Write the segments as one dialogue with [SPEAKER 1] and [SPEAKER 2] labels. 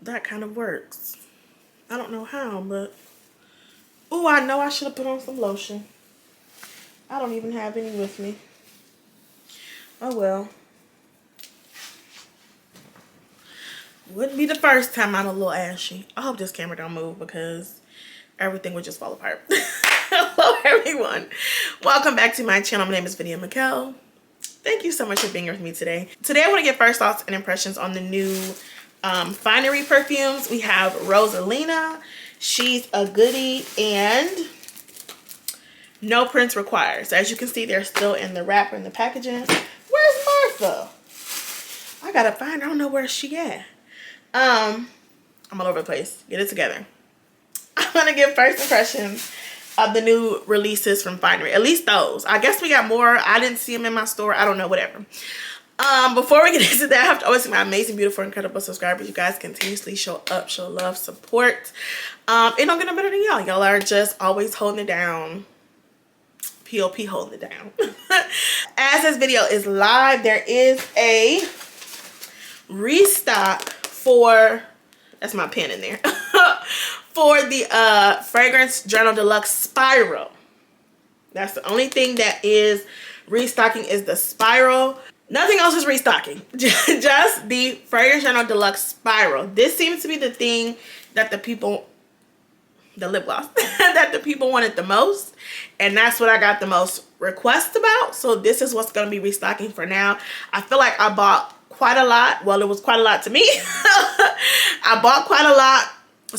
[SPEAKER 1] that kind of works. I don't know how, but... Oh, I know I should have put on some lotion. I don't even have any with me. Oh, well. Wouldn't be the first time I'm a little ashy. I hope this camera don't move because everything would just fall apart. Hello, everyone. Welcome back to my channel. My name is Vinia McKell. Thank you so much for being here with me today. Today, I want to get first thoughts and impressions on the new Finery perfumes. We have Rosa Lina. She's a goodie and no prints required. So as you can see, they're still in the wrapper and the packaging. Where's Martha? I gotta find her. I don't know where she at. I'm all over the place. Get it together. I'm gonna give first impressions of the new releases from Finery. At least those. I guess we got more. I didn't see them in my store. I don't know, whatever. Before we get into that, I have to always thank my amazing, beautiful, incredible subscribers. You guys continuously show up, show love, support. It don't get no better than y'all. Y'all are just always holding it down. POP holding it down. As this video is live, there is a restock for, that's my pen in there, for the Fragrance Journal Deluxe Spiral. That's the only thing that is restocking is the Spiral. Nothing else is restocking. Just the Fragrance Journal Deluxe Spiral. This seems to be the thing that the people, the lip gloss, that the people wanted the most. And that's what I got the most requests about. So this is what's going to be restocking for now. I feel like I bought quite a lot. Well, it was quite a lot to me. I bought quite a lot.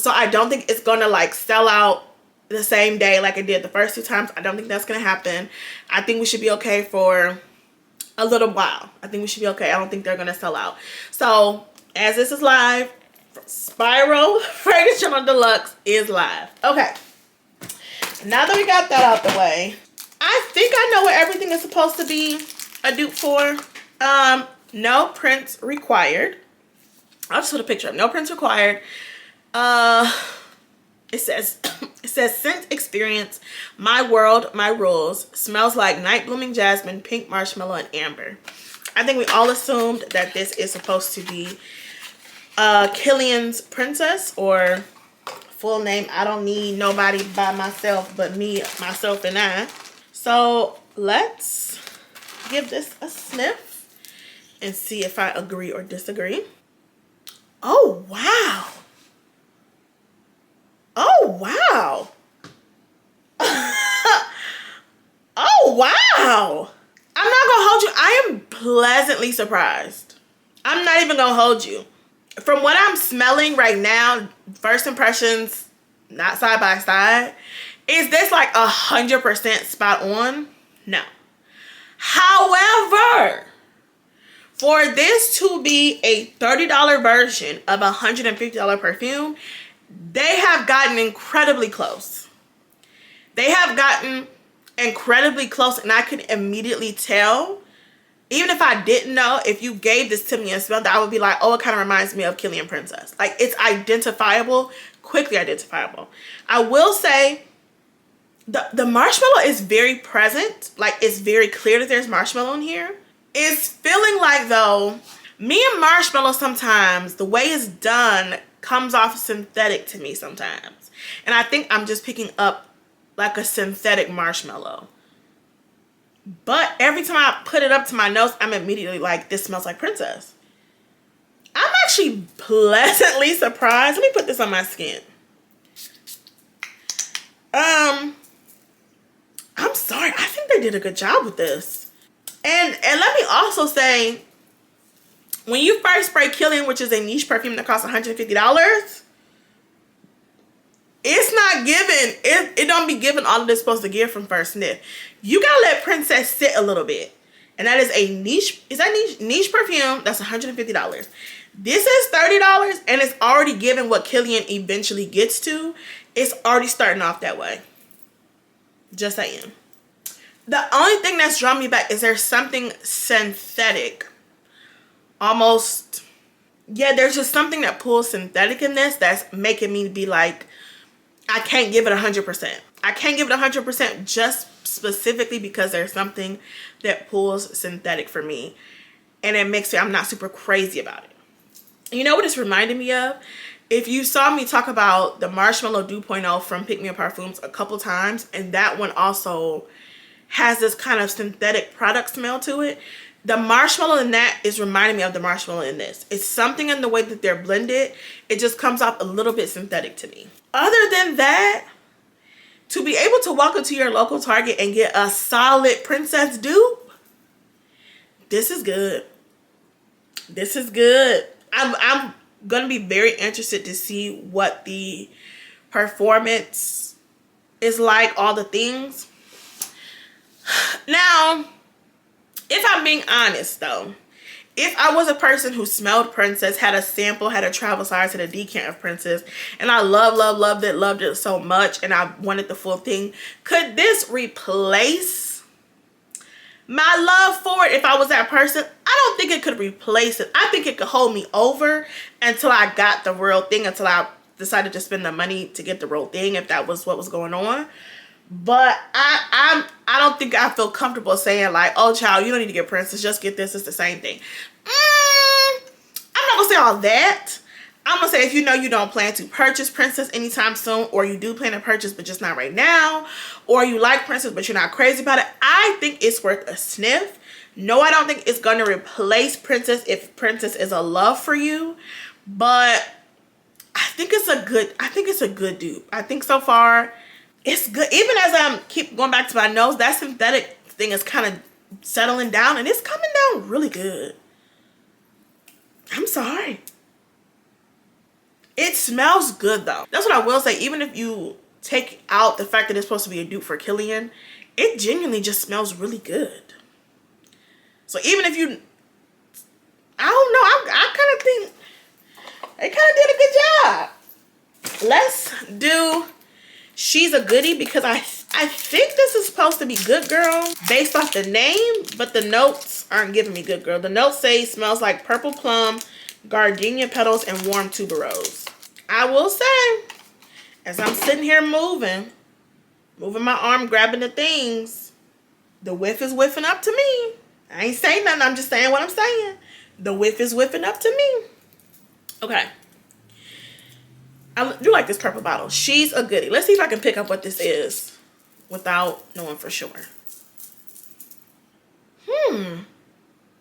[SPEAKER 1] So I don't think it's going to like sell out the same day like it did the first two times. I don't think that's going to happen. I think we should be okay for a little while. I think we should be okay. I don't think they're going to sell out. So as this is live, Spiral Fragrance Journal Deluxe is live. Okay. Now that we got that out the way, I think I know what everything is supposed to be a dupe for. No prints required. I'll just put a picture up. No prints required. It says scent experience, my world, my rules, smells like night blooming jasmine, pink marshmallow, and amber. I think we all assumed that this is supposed to be Killian's Princess, or full name, I don't need nobody by myself but me, myself, and I. So let's give this a sniff and see if I agree or disagree. Oh, wow. Oh, wow. Oh, wow. I'm not going to hold you. I am pleasantly surprised. I'm not even going to hold you. From what I'm smelling right now, first impressions, not side by side, is this like 100% spot on? No. However, for this to be a $30 version of a $150 perfume, they have gotten incredibly close. They have gotten incredibly close, and I could immediately tell. Even if I didn't know, if you gave this to me and smelled it, I would be like, oh, it kind of reminds me of Killian Princess. Like, it's identifiable, quickly identifiable. I will say, the marshmallow is very present. Like, it's very clear that there's marshmallow in here. It's feeling like, though, me and marshmallow sometimes, the way it's done comes off synthetic to me sometimes. And I think I'm just picking up like a synthetic marshmallow. But every time I put it up to my nose, I'm immediately like, this smells like Princess. I'm actually pleasantly surprised. Let me put this on my skin. I'm sorry. I think they did a good job with this. And let me also say, when you first spray Killian, which is a niche perfume that costs $150, it's not given, it don't be given all of this supposed to give from first sniff. You gotta let Princess sit a little bit. And that is a niche, is that niche perfume? That's $150. This is $30 and it's already given what Killian eventually gets to. It's already starting off that way. Just saying. The only thing that's drawn me back is there's something synthetic. Almost, yeah, there's just something that pulls synthetic in this that's making me be like, I can't give it 100%. I can't give it 100% just specifically because there's something that pulls synthetic for me. And it makes me, I'm not super crazy about it. You know what it's reminding me of? If you saw me talk about the Marshmallow 2.0 from Pick Me Up Perfumes a couple times, and that one also has this kind of synthetic product smell to it, the marshmallow in that is reminding me of the marshmallow in this. It's something in the way that they're blended. It just comes off a little bit synthetic to me. Other than that, to be able to walk into your local Target and get a solid princess dupe, this is good. This is good. I'm gonna be very interested to see what the performance is like, all the things. Now, if I'm being honest though, if I was a person who smelled Princess, had a sample, had a travel size, had a decant of Princess, and I loved it so much, and I wanted the full thing, could this replace my love for it? If I was that person, I don't think it could replace it. I think it could hold me over until I got the real thing, until I decided to spend the money to get the real thing, if that was what was going on. But I don't think I feel comfortable saying like, oh child, you don't need to get Princess, just get this, it's the same thing. I'm not gonna say all that. I'm gonna say, if you know you don't plan to purchase Princess anytime soon, or you do plan to purchase but just not right now, or you like Princess but you're not crazy about it, I think it's worth a sniff. No, I don't think it's gonna replace Princess if Princess is a love for you, but I think it's a good dupe. I think so far it's good. Even as I keep going back to my nose, that synthetic thing is kind of settling down, and it's coming down really good. I'm sorry. It smells good though. That's what I will say. Even if you take out the fact that it's supposed to be a dupe for Killian, it genuinely just smells really good. So even if you, I don't know, I kind of think they kind of did a good job. Let's do She's a Goodie, because I think this is supposed to be Good Girl based off the name, but the notes aren't giving me Good Girl. The notes say smells like purple plum, gardenia petals, and warm tuberose. I will say, as I'm sitting here moving my arm, grabbing the things, the whiff is whiffing up to me. I ain't saying nothing, I'm just saying what I'm saying. The whiff is whiffing up to me. Okay. I do like this purple bottle. She's a Goodie. Let's see if I can pick up what this is without knowing for sure.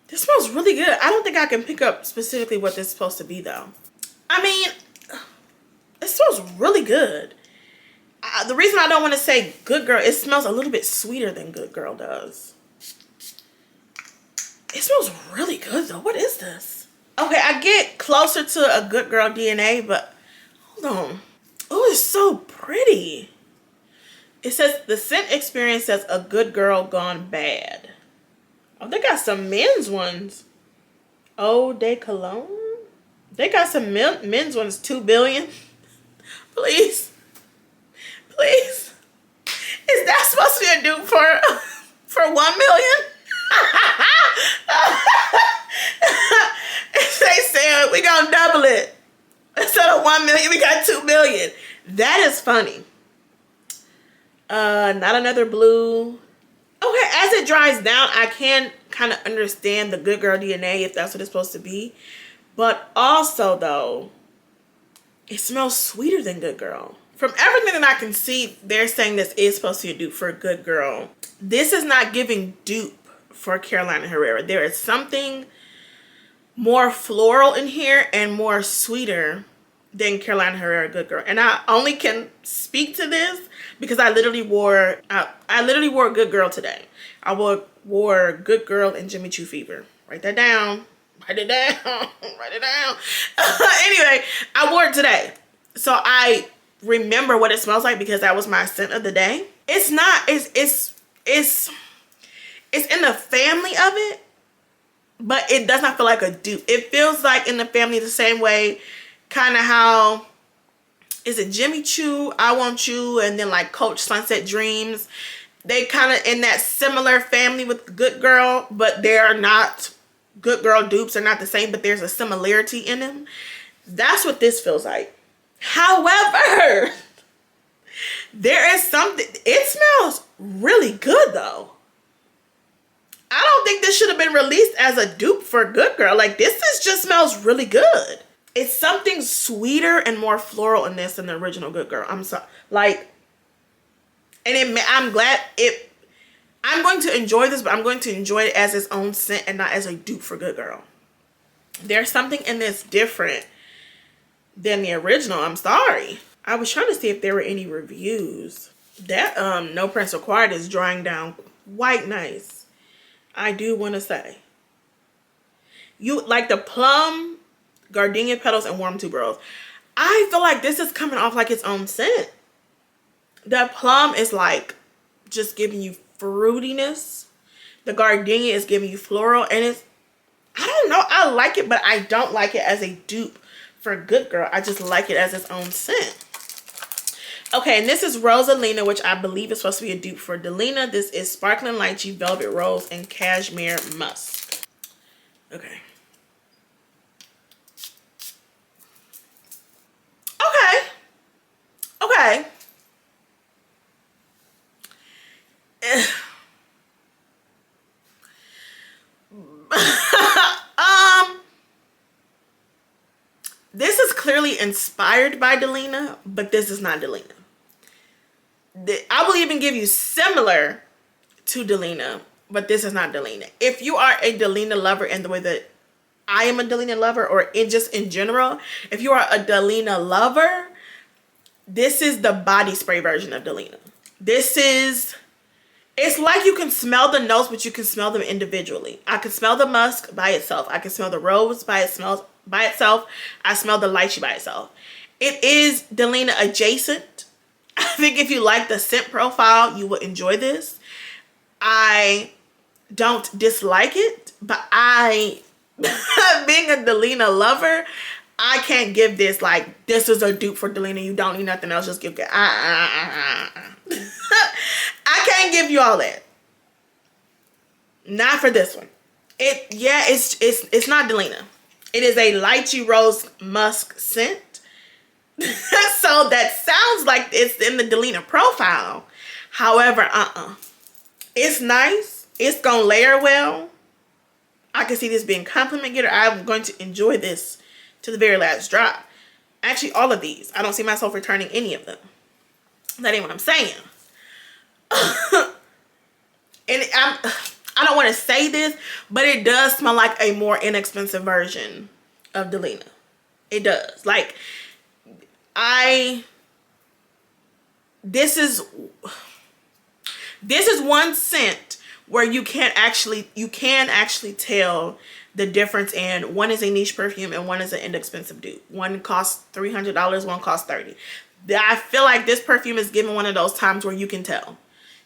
[SPEAKER 1] This smells really good. I don't think I can pick up specifically what this is supposed to be though. I mean, it smells really good. The reason I don't want to say Good Girl, it smells a little bit sweeter than Good Girl does. It smells really good though. What is this? Okay, I get closer to a Good Girl DNA, but hold on. Oh, it's so pretty. It says the scent experience says a good girl gone bad. Oh, they got some men's ones. Eau de Cologne. They got some men's ones. 2 billion. Please. Please. Is that supposed to be a dupe for 1 million? They said we gonna double it. Instead of 1 million, we got 2 billion. That is funny. Not another blue. Okay, as it dries down, I can kind of understand the Good Girl DNA if that's what it's supposed to be. But also, though, it smells sweeter than Good Girl. From everything that I can see, they're saying this is supposed to be a dupe for a Good Girl. This is not giving dupe for Carolina Herrera. There is something more floral in here and more sweeter than Carolina Herrera Good Girl. And I only can speak to this because I literally wore Good Girl today. I wore Good Girl and Jimmy Choo Fever. Write that down. Write it down. Write it down. Anyway, I wore it today. So I remember what it smells like because that was my scent of the day. It's not, it's in the family of it, but it does not feel like a dupe. It feels like in the family the same way, kind of how, is it Jimmy Choo, I Want You, and then like Coach Sunset Dreams. They kind of in that similar family with Good Girl, but they're not, Good Girl dupes are not the same, but there's a similarity in them. That's what this feels like. However, there is something, it smells really good though. I don't think this should have been released as a dupe for Good Girl. Like, this just smells really good. It's something sweeter and more floral in this than the original Good Girl. I'm sorry. Like, and I'm glad it, I'm going to enjoy this, but I'm going to enjoy it as its own scent and not as a dupe for Good Girl. There's something in this different than the original. I'm sorry. I was trying to see if there were any reviews. That No Prints Required is drying down quite nice. I do want to say. You like the plum, gardenia petals, and warm tuberose. I feel like this is coming off like its own scent. The plum is like just giving you fruitiness. The gardenia is giving you floral, and it's, I don't know, I like it, but I don't like it as a dupe for Good Girl. I just like it as its own scent. Okay, and this is Rosa Lina, which I believe is supposed to be a dupe for Delina. This is Sparkling Lychee, Velvet Rose, and Cashmere Musk. Okay. Okay. This is clearly inspired by Delina, but this is not Delina. I will even give you similar to Delina, but this is not Delina. If you are a Delina lover in the way that I am a Delina lover, or just in general, if you are a Delina lover, this is the body spray version of Delina. This is, it's like you can smell the notes, but you can smell them individually. I can smell the musk by itself. I can smell the rose by itself. I smell the lychee by itself. It is Delina adjacent. I think if you like the scent profile, you will enjoy this. I don't dislike it, but being a Delina lover, I can't give this like, this is a dupe for Delina. You don't need nothing else. Just give it. I can't give you all that. Not for this one. It's not Delina. It is a lychee rose musk scent. So that sounds like it's in the Delina profile. However, it's nice. It's gonna layer well. I can see this being compliment getter. I'm going to enjoy this to the very last drop. Actually, all of these. I don't see myself returning any of them. That ain't what I'm saying. And I don't want to say this, but it does smell like a more inexpensive version of Delina. It does. Like, this is one scent where you can actually tell the difference in, one is a niche perfume and one is an inexpensive dupe. One costs $300, one costs $30. I feel like this perfume is given one of those times where you can tell.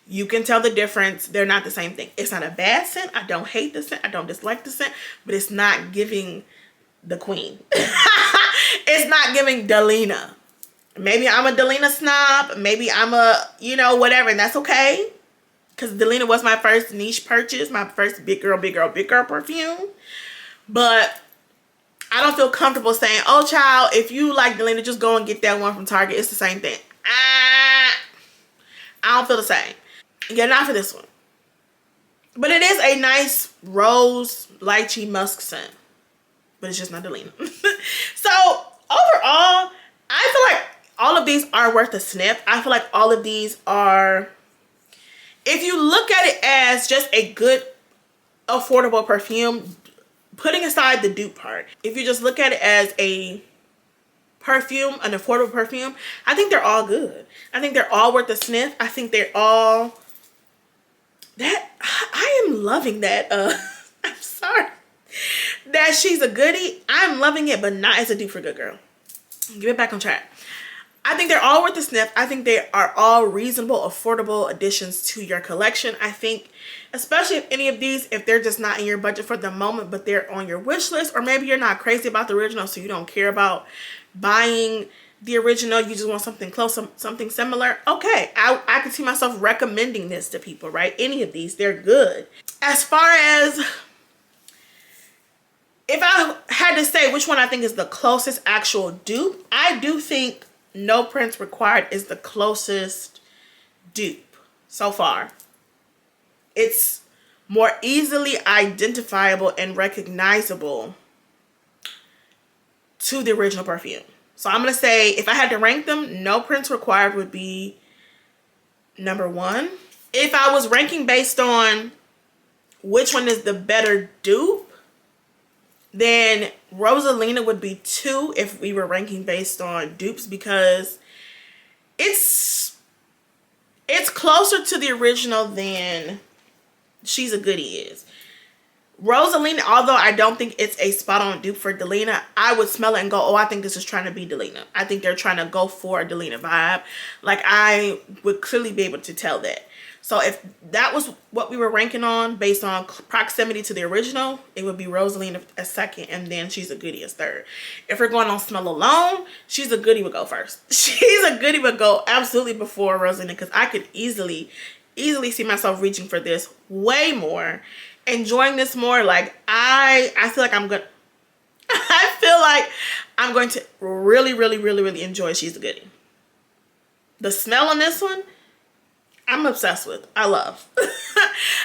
[SPEAKER 1] You can tell the difference. They're not the same thing. It's not a bad scent. I don't hate the scent. I don't dislike the scent, but it's not giving the queen. It's not giving Delina. Maybe I'm a Delina snob. Maybe I'm a, whatever, and that's okay. Because Delina was my first niche purchase, my first big girl perfume. But I don't feel comfortable saying, oh, child, if you like Delina, just go and get that one from Target. It's the same thing. I don't feel the same. Yeah, not for this one. But it is a nice rose, lychee, musk scent. But it's just not Delina. So, overall, I feel like all of these are worth a sniff. I feel like all of these are, if you look at it as just a good, affordable perfume, putting aside the dupe part, if you just look at it as a perfume, an affordable perfume, I think they're all good. I think they're all worth a sniff. I think they're all, I am loving that. I'm sorry. That She's a Goodie. I'm loving it, but not as a dupe for Good Girl. Give it back on track. I think they're all worth a sniff. I think they are all reasonable, affordable additions to your collection. I think, especially if any of these, if they're just not in your budget for the moment, but they're on your wish list, or maybe you're not crazy about the original, so you don't care about buying the original, you just want something close, something similar. Okay, I can see myself recommending this to people, right? Any of these, they're good. As far as, if I had to say which one I think is the closest actual dupe, I do think No Prints Required is the closest dupe so far. It's more easily identifiable and recognizable to the original perfume. So I'm gonna say, if I had to rank them, No Prints Required would be number 1. If I was ranking based on which one is the better dupe, then Rosa Lina would be 2 if we were ranking based on dupes, because it's closer to the original than She's a Goodie is. Rosa Lina, although I don't think it's a spot on dupe for Delina, I would smell it and go, oh, I think this is trying to be Delina. I think they're trying to go for a Delina vibe. Like, I would clearly be able to tell that. So if that was what we were ranking on based on proximity to the original, it would be Rosa Lina as second, and then She's a Goodie as third. If we're going on smell alone, She's a Goodie would go first. She's a Goodie would go absolutely before Rosa Lina, because I could easily see myself reaching for this way more, enjoying this more. Like, I feel like I'm going to really enjoy She's a Goodie. The smell on this one, I'm obsessed with. I love.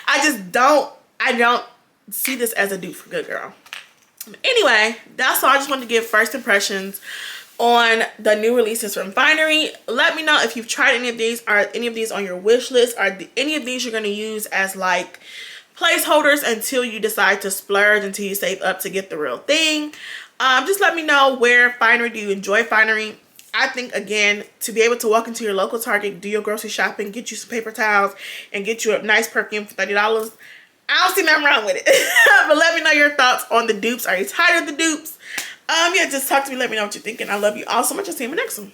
[SPEAKER 1] I don't see this as a dupe for Good Girl. Anyway, that's all. I just wanted to give first impressions on the new releases from Finery. Let me know if you've tried any of these. Are any of these on your wish list? Are any of these you're going to use as like placeholders until you decide to splurge, until you save up to get the real thing? Just let me know where Finery. Do you enjoy Finery? I think, again, to be able to walk into your local Target, do your grocery shopping, get you some paper towels, and get you a nice perfume for $30, I don't see nothing wrong with it. But let me know your thoughts on the dupes. Are you tired of the dupes? Yeah, just talk to me. Let me know what you're thinking. I love you all so much. I'll see you in the next one.